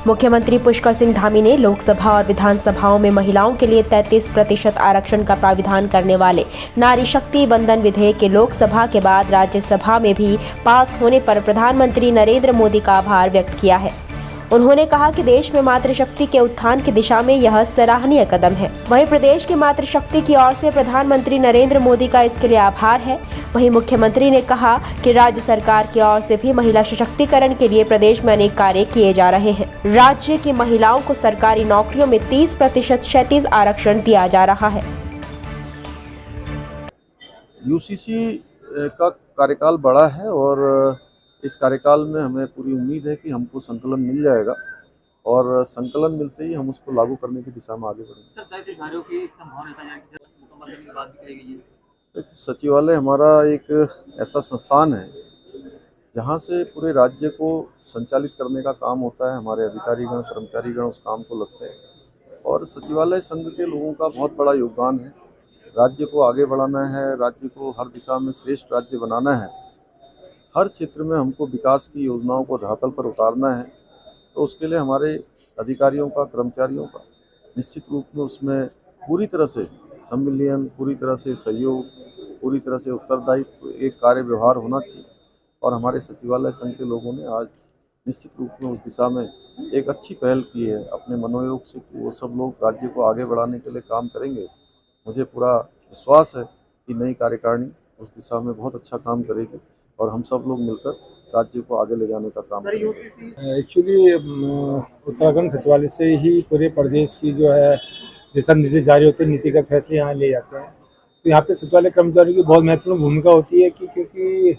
मुख्यमंत्री पुष्कर सिंह धामी ने लोकसभा और विधानसभाओं में महिलाओं के लिए 33% आरक्षण का प्राविधान करने वाले नारी शक्ति वंदन विधेयक के लोकसभा के बाद राज्यसभा में भी पास होने पर प्रधानमंत्री नरेंद्र मोदी का आभार व्यक्त किया है। उन्होंने कहा कि देश में मातृशक्ति के उत्थान की दिशा में यह सराहनीय कदम है। वहीं प्रदेश की मातृशक्ति की ओर से प्रधानमंत्री नरेंद्र मोदी का इसके लिए आभार है। वहीं मुख्यमंत्री ने कहा कि राज्य सरकार की ओर से भी महिला सशक्तिकरण के लिए प्रदेश में अनेक कार्य किए जा रहे हैं। राज्य की महिलाओं को सरकारी नौकरियों में 30% क्षैतिज आरक्षण दिया जा रहा है। यूसीसी का कार्यकाल बड़ा है और इस कार्यकाल में हमें पूरी उम्मीद है कि हमको संकलन मिल जाएगा और संकलन मिलते ही हम उसको लागू करने की दिशा में आगे बढ़ेंगे। सचिवालय हमारा एक ऐसा संस्थान है जहाँ से पूरे राज्य को संचालित करने का काम होता है। हमारे अधिकारीगण कर्मचारीगण उस काम को लगते हैं और सचिवालय संघ के लोगों का बहुत बड़ा योगदान है। राज्य को आगे बढ़ाना है, राज्य को हर दिशा में श्रेष्ठ राज्य बनाना है, हर क्षेत्र में हमको विकास की योजनाओं को धरातल पर उतारना है। तो उसके लिए हमारे अधिकारियों का, कर्मचारियों का निश्चित रूप में उसमें पूरी तरह से सम्मिलन, पूरी तरह से सहयोग, पूरी तरह से उत्तरदायित्व, एक कार्य व्यवहार होना चाहिए। और हमारे सचिवालय संघ के लोगों ने आज निश्चित रूप में उस दिशा में एक अच्छी पहल की है अपने मनोयोग से कि वो सब लोग राज्य को आगे बढ़ाने के लिए काम करेंगे। मुझे पूरा विश्वास है कि नई कार्यकारिणी उस दिशा में बहुत अच्छा काम करेगी और हम सब लोग मिलकर राज्य को आगे ले जाने का काम करेंगे। एक्चुअली उत्तराखंड सचिवालय से ही पूरे प्रदेश की जो है दिशा निर्देश जारी होते हैं, नीति का फैसले यहाँ ले जाते हैं। तो यहाँ पे सचिवालय कर्मचारियों की बहुत महत्वपूर्ण भूमिका होती है कि क्योंकि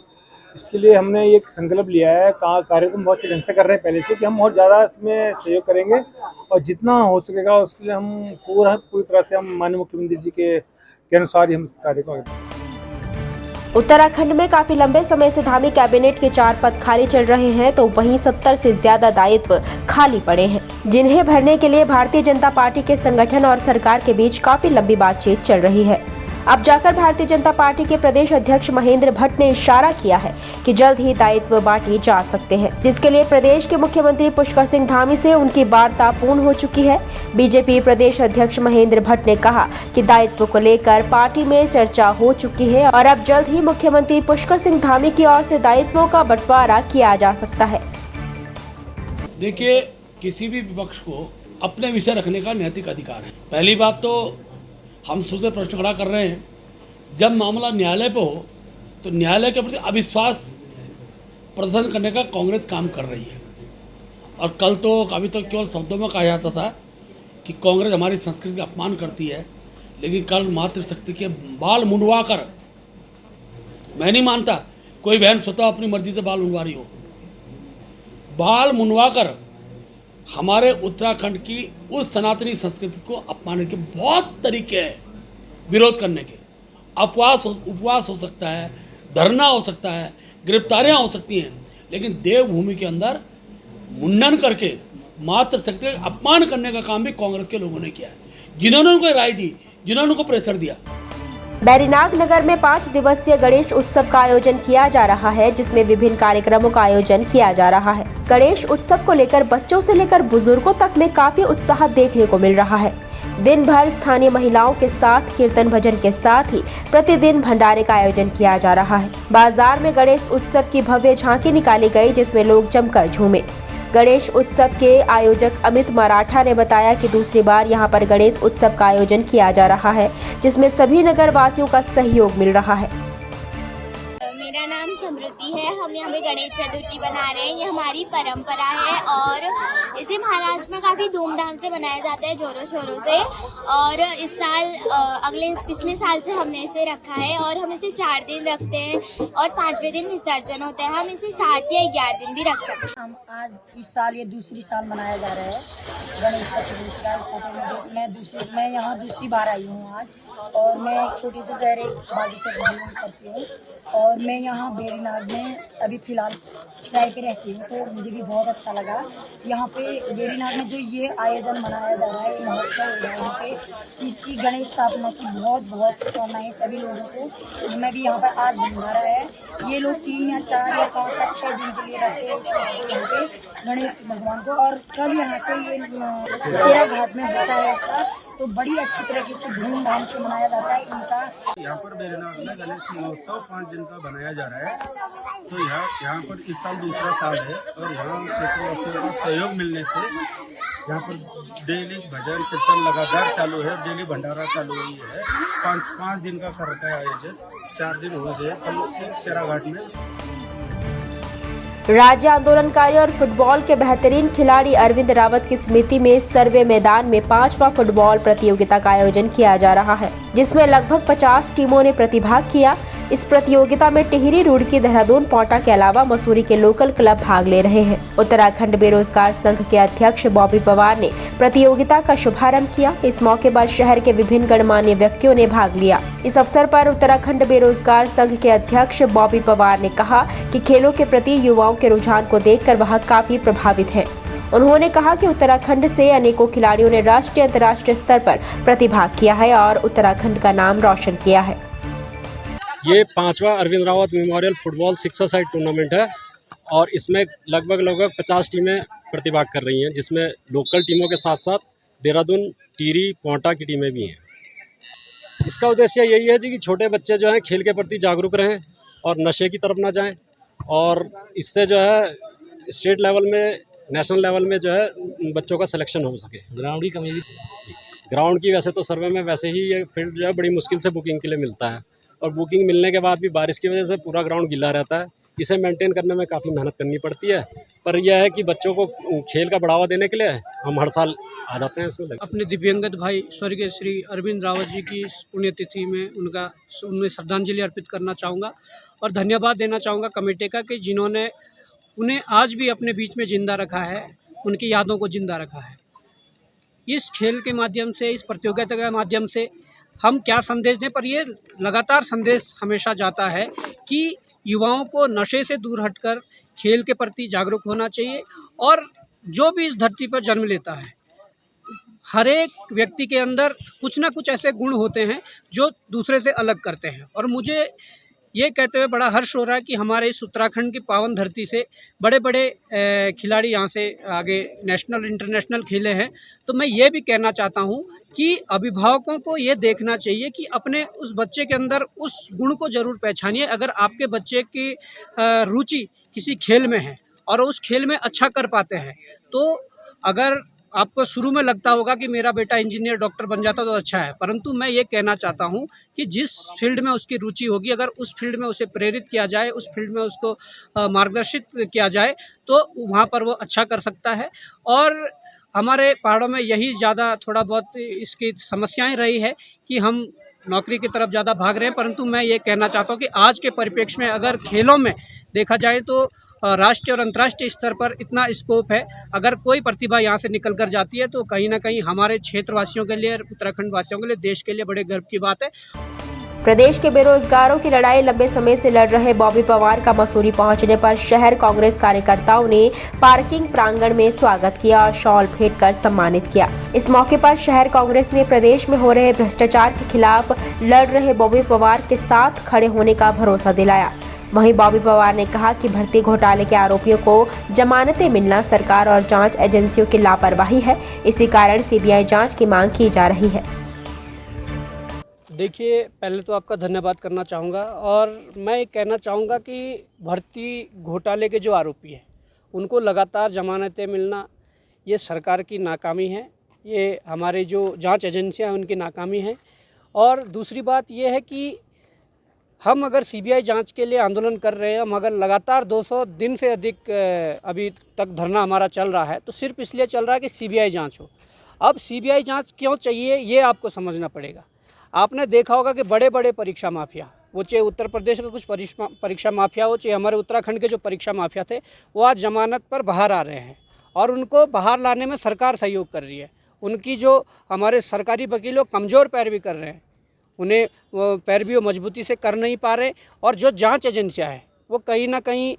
इसके लिए हमने एक संकल्प लिया है, कार्यक्रम बहुत अच्छे ढंग से कर रहे हैं पहले से कि हम और ज़्यादा इसमें सहयोग करेंगे और जितना हो सकेगा उसके लिए हम पूरी तरह से हम माननीय मुख्यमंत्री जी के अनुसार ही हम कार्य को। उत्तराखंड में काफी लंबे समय से धामी कैबिनेट के 4 पद खाली चल रहे हैं, तो वहीं 70 से ज्यादा दायित्व खाली पड़े हैं, जिन्हें भरने के लिए भारतीय जनता पार्टी के संगठन और सरकार के बीच काफी लंबी बातचीत चल रही है। अब जाकर भारतीय जनता पार्टी के प्रदेश अध्यक्ष महेंद्र भट्ट ने इशारा किया है कि जल्द ही दायित्व बांटे जा सकते हैं, जिसके लिए प्रदेश के मुख्यमंत्री पुष्कर सिंह धामी से उनकी वार्ता पूर्ण हो चुकी है। बीजेपी प्रदेश अध्यक्ष महेंद्र भट्ट ने कहा कि दायित्व को लेकर पार्टी में चर्चा हो चुकी है और अब जल्द ही मुख्यमंत्री पुष्कर सिंह धामी की ओर से दायित्वों का बंटवारा किया जा सकता है। देखिए, किसी भी विपक्ष को अपने विषय रखने का नैतिक अधिकार है। पहली बात तो हम सुबह प्रश्न खड़ा कर रहे हैं, जब मामला न्यायालय पे हो तो न्यायालय के प्रति अविश्वास प्रदर्शन करने का कांग्रेस काम कर रही है। और कल तो अभी तो केवल शब्दों में कहा जाता था कि कांग्रेस हमारी संस्कृति का अपमान करती है, लेकिन कल मातृशक्ति के बाल मुंडवा कर, मैं नहीं मानता कोई बहन स्वतः अपनी मर्जी से बाल मुंडवा रही हो, बाल मुंडवा कर हमारे उत्तराखंड की उस सनातनी संस्कृति को अपमानने के बहुत तरीके हैं विरोध करने के। उपवास हो सकता है, धरना हो सकता है, गिरफ्तारियां हो सकती हैं, लेकिन देवभूमि के अंदर मुंडन करके मातृशक्ति का अपमान करने का काम भी कांग्रेस के लोगों ने किया है, जिन्होंने उनको राय दी, जिन्होंने उनको प्रेशर दिया। बैरीनाग नगर में 5 दिवसीय गणेश उत्सव का आयोजन किया जा रहा है, जिसमें विभिन्न कार्यक्रमों का आयोजन किया जा रहा है। गणेश उत्सव को लेकर बच्चों से लेकर बुजुर्गों तक में काफी उत्साह देखने को मिल रहा है। दिन भर स्थानीय महिलाओं के साथ कीर्तन भजन के साथ ही प्रतिदिन भंडारे का आयोजन किया जा रहा है। बाजार में गणेश उत्सव की भव्य झांकी निकाली गई, जिसमें लोग जमकर झूमे। गणेश उत्सव के आयोजक अमित मराठा ने बताया कि दूसरी बार यहां पर गणेश उत्सव का आयोजन किया जा रहा है, जिसमें सभी नगर वासियों का सहयोग मिल रहा है। मेरा नाम समृद्धि है। हम यहाँ पे गणेश चतुर्थी बना रहे हैं। ये हमारी परंपरा है और इसे महाराष्ट्र में काफी धूमधाम से मनाया जाता है, जोरों शोरों से। और इस साल पिछले साल से हमने इसे रखा है और हम इसे 4 दिन रखते हैं और 5वें दिन विसर्जन होता है। हम इसे 7 या 11 दिन भी रख सकते हैं। हम आज इस साल ये दूसरी साल मनाया जा रहा है गणेश चतुर्थी का। तो मैं यहाँ दूसरी बार आई हूँ आज, और मैं एक छोटी सी शहर बागी से बिलोंग करती हूँ और मैं यहाँ बेरीनाग में अभी फिलहाल किराए पे रहती हूँ। तो मुझे भी बहुत अच्छा लगा यहाँ पे बेरीनाग में जो ये आयोजन मनाया जा रहा है, महोत्सव हो रहा है यहाँ पे, इसकी गणेश स्थापना की बहुत शुभकामनाएं सभी लोगों को। हमें भी यहाँ पर आज भंडारा है। ये लोग 3 या 4 या 5 या 6 दिन के लिए रखते हैं इस यहाँ पे गणेश भगवान को। और कल यहाँ से ये शेरा घाट में होता है इसका, तो बड़ी अच्छी तरीके से धूमधाम से मनाया जाता है इनका। यहाँ पर बैजनाथ में गणेश महोत्सव 5 दिन का बनाया जा रहा है। तो यहाँ पर इस साल दूसरा साल है और यहाँ सैकड़ों वासियों का सहयोग मिलने से यहाँ पर डेली भजन कीर्तन लगातार चालू है, डेली भंडारा चालू हुई है। 5 दिन का करता है आयोजन, 4 दिन हो गए कल से शेरा घाट में। राज्य आंदोलनकारी और फुटबॉल के बेहतरीन खिलाड़ी अरविंद रावत की स्मृति में सर्वे मैदान में 5वां फुटबॉल प्रतियोगिता का आयोजन किया जा रहा है, जिसमें लगभग 50 टीमों ने प्रतिभाग किया। इस प्रतियोगिता में टिहरी, रुड़की, देहरादून, पौंटा के अलावा मसूरी के लोकल क्लब भाग ले रहे हैं। उत्तराखंड बेरोजगार संघ के अध्यक्ष बॉबी पवार ने प्रतियोगिता का शुभारंभ किया। इस मौके पर शहर के विभिन्न गणमान्य व्यक्तियों ने भाग लिया। इस अवसर पर उत्तराखंड बेरोजगार संघ के अध्यक्ष बॉबी पवार ने कहा कि खेलों के प्रति युवाओं के रुझान को देखकर वह काफी प्रभावित हैं। उन्होंने कहा कि उत्तराखंड से अनेकों खिलाड़ियों ने राष्ट्रीय अंतर्राष्ट्रीय स्तर पर प्रतिभाग किया है और उत्तराखंड का नाम रोशन किया है। ये 5वां Arvind Rawat memorial football six a side tournament है और इसमें लगभग 50 टीमें प्रतिभाग कर रही हैं, जिसमें लोकल टीमों के साथ साथ देहरादून, टिहरी, पौंटा की टीमें भी हैं। इसका उद्देश्य यही है कि छोटे बच्चे जो हैं खेल के प्रति जागरूक रहें और नशे की तरफ ना जाएं और इससे जो है स्टेट लेवल में, नेशनल लेवल में जो है बच्चों का सिलेक्शन हो सके। ग्राउंड की कमी, ग्राउंड की वैसे तो सर्वे में वैसे ही ये फील्ड जो है बड़ी मुश्किल से बुकिंग के लिए मिलता है और बुकिंग मिलने के बाद भी बारिश की वजह से पूरा ग्राउंड गीला रहता है। इसे मेंटेन करने में काफ़ी मेहनत करनी पड़ती है, पर यह है कि बच्चों को खेल का बढ़ावा देने के लिए हम हर साल आ जाते हैं इसमें। अपने दिव्यांगत भाई स्वर्गीय श्री अरविंद रावत जी की पुण्यतिथि में उन्हें श्रद्धांजलि अर्पित करना चाहूँगा और धन्यवाद देना चाहूँगा कमेटी का कि जिन्होंने उन्हें आज भी अपने बीच में जिंदा रखा है, उनकी यादों को जिंदा रखा है। इस खेल के माध्यम से, इस प्रतियोगिता के माध्यम से हम क्या संदेश दें, पर ये लगातार संदेश हमेशा जाता है कि युवाओं को नशे से दूर हटकर खेल के प्रति जागरूक होना चाहिए। और जो भी इस धरती पर जन्म लेता है, हर एक व्यक्ति के अंदर कुछ ना कुछ ऐसे गुण होते हैं जो दूसरे से अलग करते हैं। और मुझे ये कहते हुए बड़ा हर्ष हो रहा है कि हमारे इस उत्तराखंड की पावन धरती से बड़े बड़े खिलाड़ी यहाँ से आगे नेशनल इंटरनेशनल खेले हैं। तो मैं ये भी कहना चाहता हूँ कि अभिभावकों को ये देखना चाहिए कि अपने उस बच्चे के अंदर उस गुण को ज़रूर पहचानिए। अगर आपके बच्चे की रुचि किसी खेल में है और उस खेल में अच्छा कर पाते हैं, तो अगर आपको शुरू में लगता होगा कि मेरा बेटा इंजीनियर, डॉक्टर बन जाता तो अच्छा है, परंतु मैं ये कहना चाहता हूँ कि जिस फील्ड में उसकी रुचि होगी, अगर उस फील्ड में उसे प्रेरित किया जाए, उस फील्ड में उसको मार्गदर्शित किया जाए, तो वहाँ पर वो अच्छा कर सकता है। और हमारे पहाड़ों में यही ज़्यादा थोड़ा बहुत इसकी समस्याएं रही है कि हम नौकरी की तरफ ज़्यादा भाग रहे हैं, परंतु मैं ये कहना चाहता हूँ कि आज के परिप्रेक्ष्य में अगर खेलों में देखा जाए तो राष्ट्रीय और अंतर्राष्ट्रीय स्तर पर इतना स्कोप है। अगर कोई प्रतिभा यहाँ से निकल कर जाती है तो कहीं ना कहीं हमारे क्षेत्रवासियों के लिए, उत्तराखंड वासियों के लिए, देश के लिए बड़े गर्व की बात है। प्रदेश के बेरोजगारों की लड़ाई लंबे समय से लड़ रहे बॉबी पवार का मसूरी पहुंचने पर शहर कांग्रेस कार्यकर्ताओं ने पार्किंग प्रांगण में स्वागत किया और शॉल भेंट कर सम्मानित किया। इस मौके पर शहर कांग्रेस ने प्रदेश में हो रहे भ्रष्टाचार के खिलाफ लड़ रहे बॉबी पवार के साथ खड़े होने का भरोसा दिलाया। वहीं बॉबी पवार ने कहा कि भर्ती घोटाले के आरोपियों को जमानतें मिलना सरकार और जांच एजेंसियों की लापरवाही है, इसी कारण सीबीआई जांच की मांग की जा रही है। देखिए, पहले तो आपका धन्यवाद करना चाहूँगा और मैं ये कहना चाहूँगा कि भर्ती घोटाले के जो आरोपी हैं उनको लगातार जमानतें मिलना ये सरकार की नाकामी है, ये हमारे जो जांच एजेंसियां हैं उनकी नाकामी है। और दूसरी बात ये है कि हम अगर सीबीआई जांच के लिए आंदोलन कर रहे हैं, मगर लगातार 200 दिन से अधिक अभी तक धरना हमारा चल रहा है, तो सिर्फ इसलिए चल रहा है कि सीबीआई जांच हो। अब सीबीआई जांच क्यों चाहिए ये आपको समझना पड़ेगा। आपने देखा होगा कि बड़े बड़े परीक्षा माफिया, वो चाहे उत्तर प्रदेश के कुछ परीक्षा माफिया हो, चाहे हमारे उत्तराखंड के जो परीक्षा माफिया थे, वो आज जमानत पर बाहर आ रहे हैं और उनको बाहर लाने में सरकार सहयोग कर रही है। उनकी जो हमारे सरकारी वकील लोग कमज़ोर पैरवी कर रहे हैं, उन्हें वो पैरवी वो मजबूती से कर नहीं पा रहे। और जो जांच एजेंसियां हैं वो कहीं ना कहीं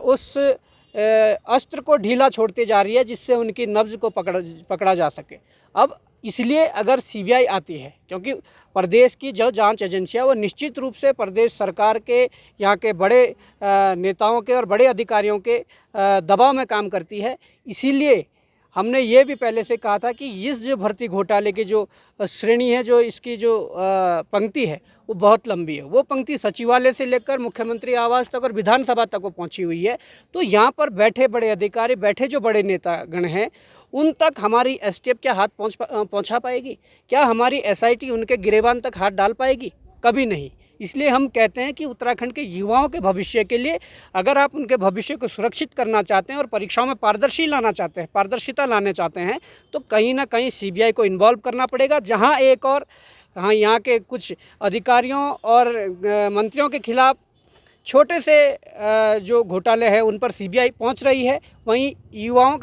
उस अस्त्र को ढीला छोड़ती जा रही है जिससे उनकी नब्ज़ को पकड़ा जा सके। अब इसलिए अगर सीबीआई आती है, क्योंकि प्रदेश की जो जांच एजेंसियां वो निश्चित रूप से प्रदेश सरकार के, यहाँ के बड़े नेताओं के और बड़े अधिकारियों के दबाव में काम करती है, इसीलिए हमने ये भी पहले से कहा था कि इस जो भर्ती घोटाले की जो श्रेणी है, जो इसकी जो पंक्ति है वो बहुत लंबी है। वो पंक्ति सचिवालय से लेकर मुख्यमंत्री आवास तक और विधानसभा तक वो पहुंची हुई है। तो यहाँ पर बैठे बड़े अधिकारी, बैठे जो बड़े नेतागण हैं, उन तक हमारी एसटीएफ क्या हाथ पहुंचा पाएगी? क्या हमारी एसआईटी उनके गिरेबान तक हाथ डाल पाएगी? कभी नहीं। इसलिए हम कहते हैं कि उत्तराखंड के युवाओं के भविष्य के लिए, अगर आप उनके भविष्य को सुरक्षित करना चाहते हैं और परीक्षाओं में पारदर्शिता लाने चाहते हैं, तो कहीं ना कहीं सीबीआई को इन्वॉल्व करना पड़ेगा। जहां एक और यहाँ के कुछ अधिकारियों और मंत्रियों के खिलाफ छोटे से जो घोटाले हैं उन पर सीबीआई पहुंच रही है, वहीं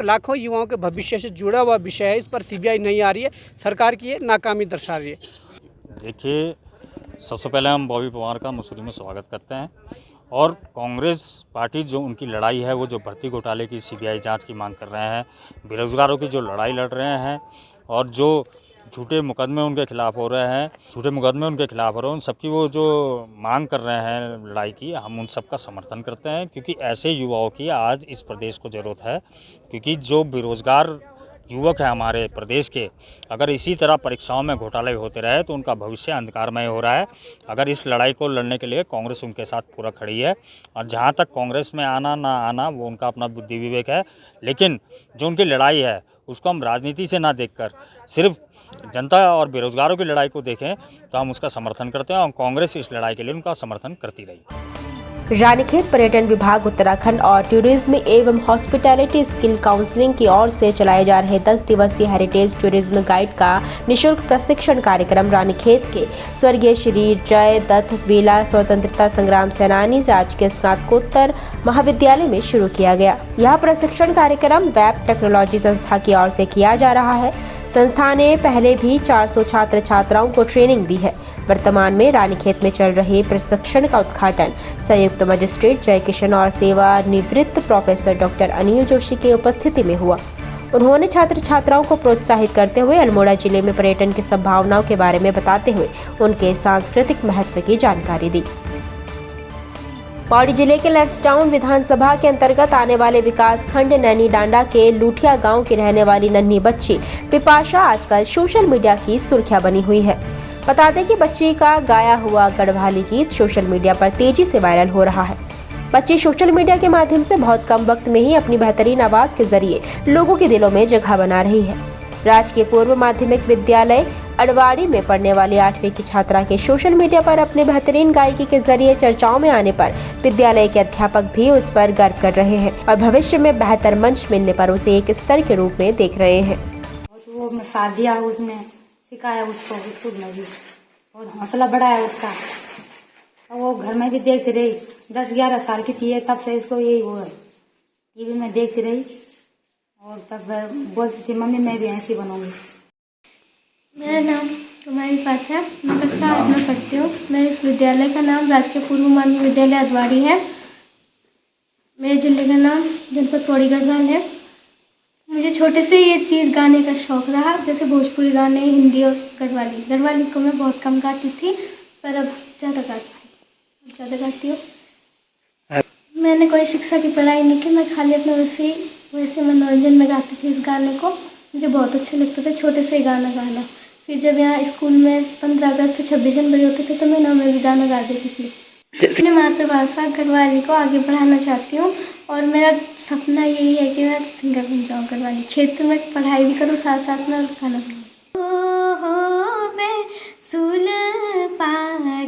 लाखों युवाओं के भविष्य से जुड़ा हुआ विषय है, इस पर सीबीआई नहीं आ रही है। सरकार की ये नाकामी दर्शा रही है। देखिए, सबसे पहले हम बॉबी पवार का मसूरी में स्वागत करते हैं, और कांग्रेस पार्टी जो उनकी लड़ाई है वो जो भर्ती घोटाले की सीबीआई जांच की मांग कर रहे हैं, बेरोजगारों की जो लड़ाई लड़ रहे हैं और जो झूठे मुकदमे उनके खिलाफ हो रहे हैं, उन सबकी वो जो मांग कर रहे हैं लड़ाई की, हम उन सब का समर्थन करते हैं, क्योंकि ऐसे युवाओं की आज इस प्रदेश को ज़रूरत है। क्योंकि जो बेरोजगार युवक है हमारे प्रदेश के, अगर इसी तरह परीक्षाओं में घोटाले होते रहे तो उनका भविष्य अंधकारमय हो रहा है। अगर इस लड़ाई को लड़ने के लिए कांग्रेस उनके साथ पूरा खड़ी है, और जहां तक कांग्रेस में आना ना आना वो उनका अपना बुद्धि विवेक है, लेकिन जो उनकी लड़ाई है उसको हम राजनीति से ना देखकर सिर्फ जनता और बेरोजगारों की लड़ाई को देखें तो हम उसका समर्थन करते हैं, और कांग्रेस इस लड़ाई के लिए उनका समर्थन करती रही। रानीखेत पर्यटन विभाग उत्तराखंड और टूरिज्म एवं हॉस्पिटैलिटी स्किल काउंसलिंग की ओर से चलाए जा रहे 10 दिवसीय हेरिटेज टूरिज्म गाइड का निःशुल्क प्रशिक्षण कार्यक्रम रानीखेत के स्वर्गीय श्री जय दत्त वेला स्वतंत्रता संग्राम सेनानी राजकीय स्नातकोत्तर महाविद्यालय में शुरू किया गया। यह प्रशिक्षण कार्यक्रम वेब टेक्नोलॉजी संस्था की ओर से किया जा रहा है। संस्था ने पहले भी 400 छात्र छात्राओं को ट्रेनिंग दी है। वर्तमान में रानीखेत में चल रहे प्रशिक्षण का उद्घाटन संयुक्त मजिस्ट्रेट जयकिशन और सेवानिवृत्त प्रोफेसर डॉक्टर अनिल जोशी के उपस्थिति में हुआ। उन्होंने छात्र छात्राओं को प्रोत्साहित करते हुए अल्मोड़ा जिले में पर्यटन की संभावनाओं के बारे में बताते हुए उनके सांस्कृतिक महत्व की जानकारी दी। पौड़ी जिले के लैंसडाउन विधानसभा के अंतर्गत आने वाले विकास खंड नैनी डांडा के लूठिया गांव की रहने वाली नन्ही बच्ची पिपाशा आजकल सोशल मीडिया की सुर्खियां बनी हुई है। बता दें कि बच्ची का गाया हुआ गढ़वाली गीत सोशल मीडिया पर तेजी से वायरल हो रहा है। बच्ची सोशल मीडिया के माध्यम से बहुत कम वक्त में ही अपनी बेहतरीन आवाज के जरिए लोगों के दिलों में जगह बना रही है। राजकीय पूर्व माध्यमिक विद्यालय अडवाड़ी में पढ़ने वाली 8वीं की छात्रा के सोशल मीडिया पर अपने बेहतरीन गायकी के जरिए चर्चाओं में आने पर विद्यालय के अध्यापक भी उस पर गर्व कर रहे हैं और भविष्य में बेहतर मंच मिलने पर उसे एक स्तर के रूप में देख रहे हैं। वो शादिया उसमें सिखाया उसको भी और हौसला बढ़ाया उसका। और वो घर में भी देखती रही, 10-11 साल की थी तब से इसको यही वो है, टीवी में देखती रही और तब बोलती थी मम्मी मैं भी ऐसी बनूंगी। मेरा नाम कुमारी पास है, मैं कक्षा 8 में पढ़ती हूँ। मेरे इस विद्यालय का नाम राजकीय पूर्व माध्यमिक विद्यालय अडवाड़ी है। मेरे जिले का नाम जनपद पौड़ी गढ़वाल है। मुझे छोटे से ये चीज़ गाने का शौक़ रहा, जैसे भोजपुरी गाने, हिंदी और गढ़वाली को मैं बहुत कम गाती थी, पर अब ज़्यादा गाती हूँ। मैंने कोई शिक्षा की पढ़ाई नहीं की, मैं खाली अपने वैसे मनोरंजन में गाती थी इस गाने को। मुझे बहुत अच्छा लगता था छोटे से गाना गाना। फिर जब यहाँ स्कूल में 15 अगस्त 26 जनवरी होते थे तो मैं ना में भी गाना गा देती थी। अपनी मातृभाषा गढ़वाली को आगे बढ़ाना चाहती हूँ और मेरा सपना यही है कि मैं सिंगर बन जाऊँ, गढ़वाली क्षेत्र में पढ़ाई भी करूँ, साथ साथ में गाना भी। मैं सुलपा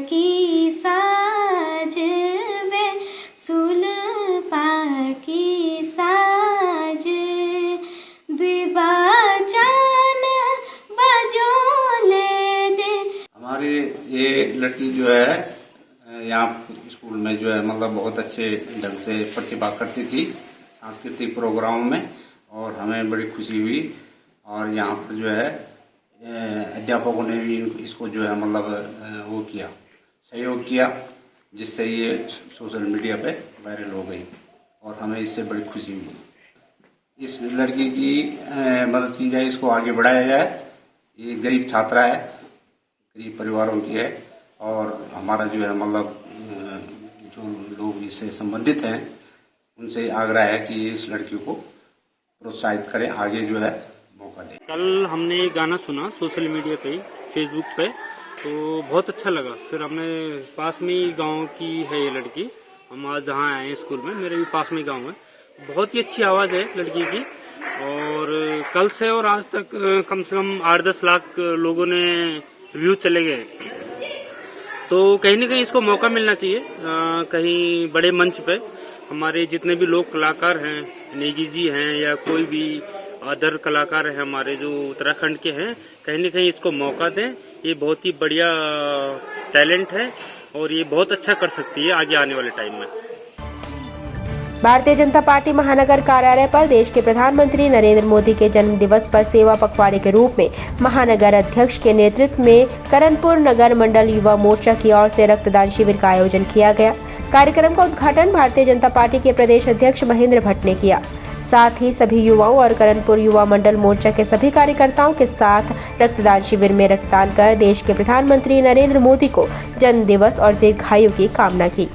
की साज, मैं सुलपा की साज, द्विबाचान बजोले दे। हमारी ये लड़की जो है यहाँ स्कूल में जो है मतलब बहुत अच्छे ढंग से प्रतिभा करती थी सांस्कृतिक प्रोग्रामों में, और हमें बड़ी खुशी हुई। और यहाँ पर जो है अध्यापकों ने भी इसको जो है मतलब वो किया, सहयोग किया, जिससे ये सोशल मीडिया पे वायरल हो गई और हमें इससे बड़ी खुशी हुई। इस लड़की की मदद की जाए, इसको आगे बढ़ाया जाए, ये गरीब छात्रा है, गरीब परिवारों की है और हमारा जो है मतलब जो लोग इससे संबंधित हैं उनसे आग्रह है कि इस लड़की को प्रोत्साहित करें, आगे जो है मौका दें। कल हमने एक गाना सुना सोशल मीडिया पे, फेसबुक पे, तो बहुत अच्छा लगा। फिर हमने पास में ही गांव की है ये लड़की, हम आज जहाँ आए हैं स्कूल में, मेरे भी पास में गांव है। बहुत ही अच्छी आवाज़ है लड़की की और कल से और आज तक कम से कम 8-10 लाख लोगों ने व्यू चले गए। तो कहीं ना कहीं इसको मौका मिलना चाहिए, कहीं बड़े मंच पे हमारे जितने भी लोग कलाकार हैं, नेगी जी हैं या कोई भी अदर कलाकार हैं हमारे जो उत्तराखंड के हैं, कहीं ना कहीं इसको मौका दें। ये बहुत ही बढ़िया टैलेंट है और ये बहुत अच्छा कर सकती है आगे आने वाले टाइम में। भारतीय जनता पार्टी महानगर कार्यालय पर देश के प्रधानमंत्री नरेंद्र मोदी के जन्म दिवस पर सेवा पखवाड़े के रूप में महानगर अध्यक्ष के नेतृत्व में करणपुर नगर मंडल युवा मोर्चा की ओर से रक्तदान शिविर का आयोजन किया गया। कार्यक्रम का उद्घाटन भारतीय जनता पार्टी के प्रदेश अध्यक्ष महेंद्र भट्ट ने किया। साथ ही सभी युवाओं और करणपुर युवा मंडल मोर्चा के सभी कार्यकर्ताओं के साथ रक्तदान शिविर में रक्तदान कर देश के प्रधानमंत्री नरेंद्र मोदी को जन्म दिवस और दीर्घायु की कामना की।